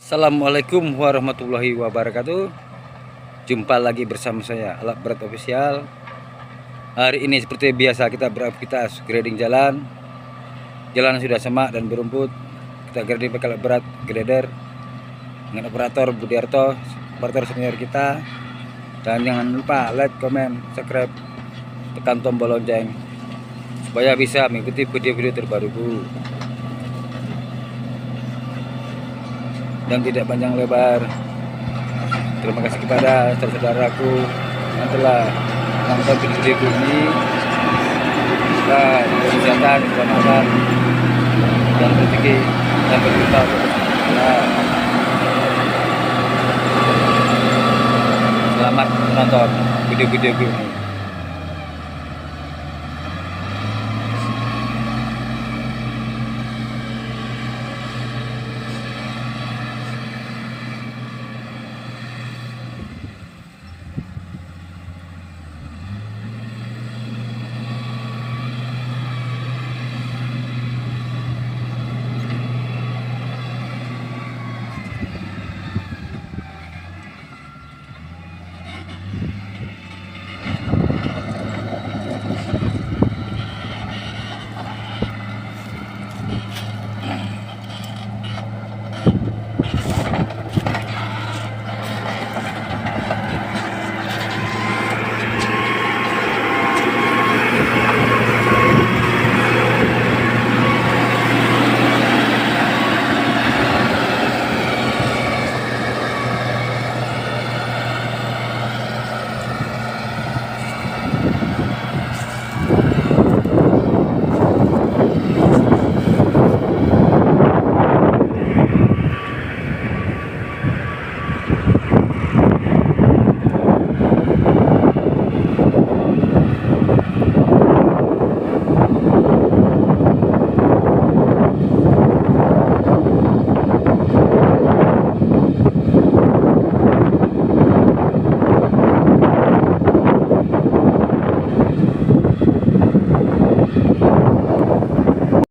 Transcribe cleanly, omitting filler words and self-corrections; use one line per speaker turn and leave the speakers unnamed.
Assalamualaikum warahmatullahi wabarakatuh. Jumpa lagi bersama saya Alat Berat Official. Hari ini seperti biasa kita beraktivitas grading jalan. Jalan sudah semak dan berumput. Kita grading pakai alat berat Gleder dengan operator Budiarto, operator senior kita. Dan jangan lupa like, comment, subscribe, tekan tombol lonceng supaya bisa mengikuti video-video terbaruku. Dan tidak panjang lebar. Terima kasih kepada saudara-saudaraku yang telah menonton video ini. Dan kesehatan, keselamatan, dan rezeki dan berjuta. Selamat menonton video-video ini.